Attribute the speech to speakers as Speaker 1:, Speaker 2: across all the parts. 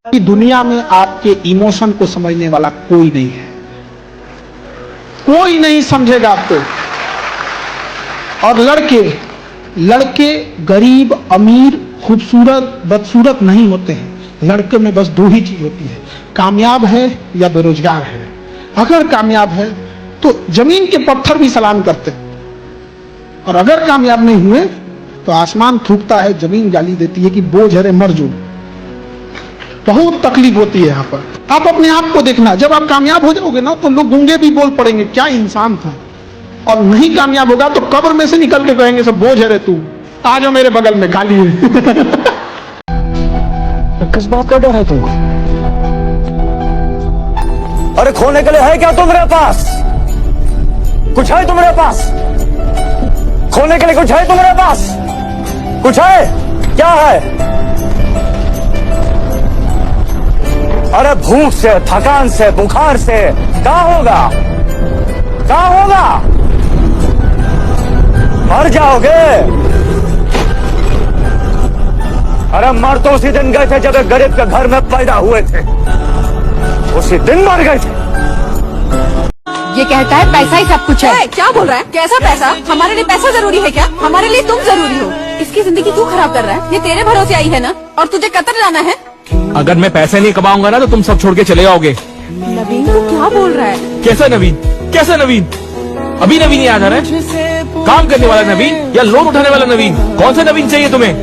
Speaker 1: कि दुनिया में आपके इमोशन को समझने वाला कोई नहीं है, कोई नहीं समझेगा आपको। और लड़के गरीब अमीर खूबसूरत बदसूरत नहीं होते हैं। लड़के में बस दो ही चीज होती है, कामयाब है या बेरोजगार है। अगर कामयाब है तो जमीन के पत्थर भी सलाम करते हैं, और अगर कामयाब नहीं हुए तो आसमान थूकता है, जमीन गाली देती है कि बोझ हरे मर जो। बहुत तकलीफ होती है यहाँ पर। आप अपने आप को देखना, जब आप कामयाब हो जाओगे ना तो लोग गूंगे भी बोल पड़ेंगे क्या इंसान था। और नहीं कामयाब होगा तो कब्र में से निकल के कहेंगे सब बोझ है रे तू, आ जाओ मेरे बगल में गाली है।
Speaker 2: किस बात का डर है तुमको?
Speaker 3: अरे खोने के लिए है क्या तुम्हारे पास? कुछ है तुम्हारे पास? खोने के लिए कुछ है तुम्हारे पास? कुछ है? क्या है? अरे भूख से, थकान से, बुखार से क्या होगा? क्या होगा? मर जाओगे। अरे मर तो उसी दिन गए थे जब एक गरीब के घर में पैदा हुए थे, उसी दिन मर गए थे।
Speaker 4: ये कहता है पैसा ही सब कुछ है। क्या बोल रहा है? कैसा पैसा? हमारे लिए पैसा जरूरी है क्या? हमारे लिए तुम जरूरी हो। इसकी जिंदगी क्यों खराब कर रहा है? ये तेरे भरोसे आई है ना, और तुझे कतर जाना है।
Speaker 5: अगर मैं पैसे नहीं कमाऊंगा ना तो तुम सब छोड़ के चले जाओगे।
Speaker 4: नवीन तू क्या बोल रहा है?
Speaker 5: कैसा नवीन? कैसा नवीन? अभी नवीन याद आ रहा है? काम करने वाला नवीन या लोन उठाने वाला नवीन? कौन सा नवीन चाहिए तुम्हें?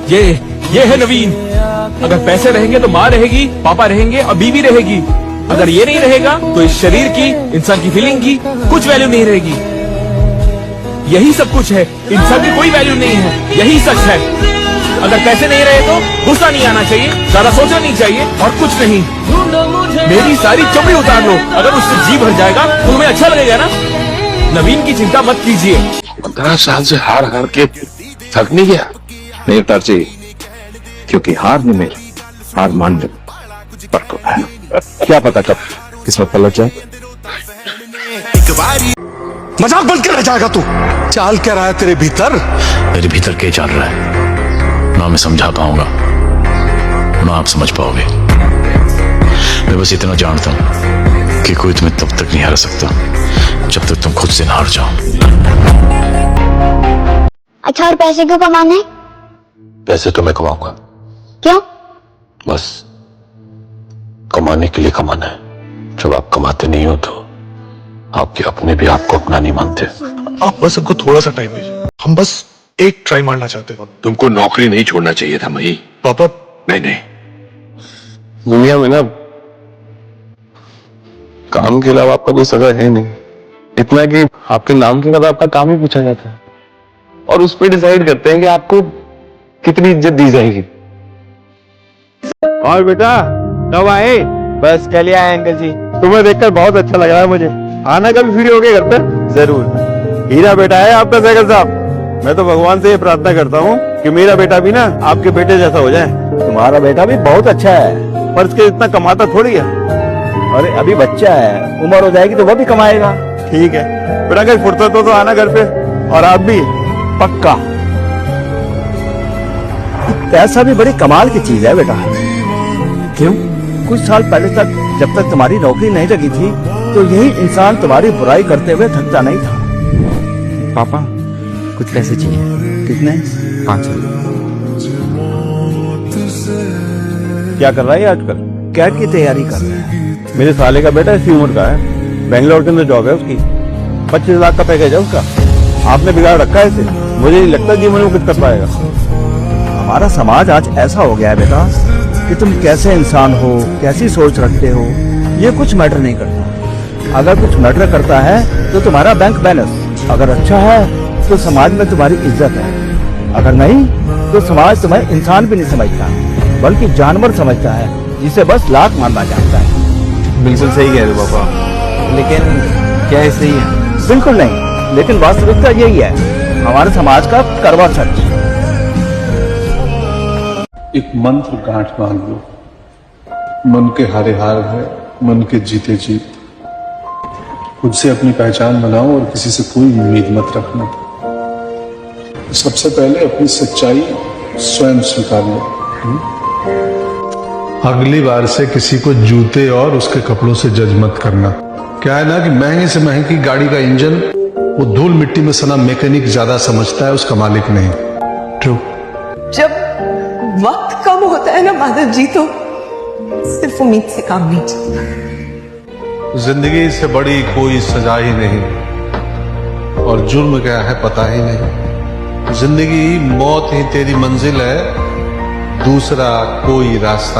Speaker 5: ये है नवीन। अगर पैसे रहेंगे तो माँ रहेगी, पापा रहेंगे और बीवी रहेगी। अगर ये नहीं रहेगा तो इस शरीर की, इंसान की फीलिंग की कुछ वैल्यू नहीं रहेगी। यही सब कुछ है, इंसान की कोई वैल्यू नहीं है, यही सच है। अगर पैसे नहीं रहे तो गुस्सा नहीं आना चाहिए, ज्यादा सोचना नहीं चाहिए और कुछ नहीं। मेरी सारी चमड़ी उतार लो, अगर उससे जी भर जाएगा तो तुम्हें अच्छा लगेगा ना। नवीन की चिंता मत कीजिए।
Speaker 6: 15 साल से हार हार के थक नहीं गया? नहीं उतार जी, क्योंकि हार नहीं मेरी, हार मान ले पर तो है। क्या पता कब किस्मत पलट जाए।
Speaker 3: मजाक बंद कर रह जाएगा तू।
Speaker 7: चाल क्या रहा है तेरे भीतर?
Speaker 8: मेरे भीतर क्या चल रहा है ना मैं समझा पाऊंगा ना आप समझ पाओगे। मैं बस इतना जानता हूं कि कोई तुम्हें तब तक नहीं हरा सकता जब तक तुम खुद से ना हार जाओ।
Speaker 9: अच्छा, और पैसे क्यों कमाने?
Speaker 6: पैसे तो मैं कमाऊंगा।
Speaker 9: क्यों?
Speaker 6: बस कमाने के लिए कमाना है। जब आप कमाते नहीं हो तो आपके अपने भी आपको अपना नहीं मानते।
Speaker 7: आप बस हमको थोड़ा सा टाइम दीजिए, हम बस एक ट्राई मारना चाहते हैं।
Speaker 6: तुमको नौकरी नहीं छोड़ना चाहिए था मही।
Speaker 7: पापा
Speaker 6: नहीं, दुनिया में ना काम के अलावा आपका कोई सगा है नहीं। इतना कि आपके नाम के बाद आपका काम ही पूछा जाता है और उस पर डिसाइड करते हैं कि आपको कितनी इज्जत दी जाएगी।
Speaker 10: और बेटा कब आए? बस चले आए अंकल जी। तुम्हें देखकर बहुत अच्छा लग रहा है मुझे। आना कभी फ्री होके घर पे जरूर। हीरा बेटा है आपका साइकिल साहब। मैं तो भगवान से ये प्रार्थना करता हूँ कि मेरा बेटा भी ना आपके बेटे जैसा हो जाए। तुम्हारा बेटा भी बहुत अच्छा है, पर इसके इतना कमाता थोड़ी है। अरे अभी बच्चा है, उम्र हो जाएगी तो वो भी कमाएगा। ठीक है बेटा, कहीं फुर्सत हो तो आना घर पे। और आप भी पक्का। पैसा भी बड़ी कमाल की चीज है बेटा। क्यों? कुछ साल पहले तक जब तक तुम्हारी नौकरी नहीं लगी थी तो यही इंसान तुम्हारी बुराई करते हुए थकता नहीं था। पापा कुछ पैसे चाहिए। कितने? 500। क्या कर रहा है आजकल? कैट की तैयारी कर रहा है। मेरे साले का बेटा इसी उम्र का है, बेंगलोर के अंदर जॉब है उसकी। 25 लाख का पैकेज है उसका। आपने बिगाड़ रखा है इसे। मुझे नहीं लगता जीवन में कुछ कर पाएगा। हमारा समाज आज ऐसा हो गया है बेटा कि तुम कैसे इंसान हो, कैसी सोच रखते हो, ये कुछ मैटर नहीं करता। अगर कुछ मैटर करता है तो तुम्हारा बैंक बैलेंस। अगर अच्छा है तो समाज में तुम्हारी इज्जत है, अगर नहीं तो समाज तुम्हें इंसान भी नहीं समझता बल्कि जानवर समझता है, जिसे बस लात मारना चाहता है। बिल्कुल सही कह रहे हो पापा, लेकिन क्या ये सही है?
Speaker 3: बिल्कुल नहीं, लेकिन वास्तविकता यही है, हमारे समाज का कड़वा सच।
Speaker 11: एक मंत्र गांठ बांध लो, मन के हारे हार है, मन के जीते जीत। खुद से अपनी पहचान बनाओ और किसी से कोई उम्मीद मत रखना। सबसे पहले अपनी सच्चाई स्वयं स्वीकार लो। अगली बार से किसी को जूते और उसके कपड़ों से जज मत करना। क्या है ना कि महंगी से महंगी गाड़ी का इंजन वो धूल मिट्टी में सना मैकेनिक ज्यादा समझता है, उसका मालिक नहीं। ट्रू।
Speaker 4: जब वक्त कम होता है ना माधव जी, तो सिर्फ उम्मीद से काम नहीं चलता।
Speaker 11: जिंदगी से बड़ी कोई सजा ही नहीं, और जुर्म क्या है पता ही नहीं। जिंदगी मौत ही तेरी मंजिल है, दूसरा कोई रास्ता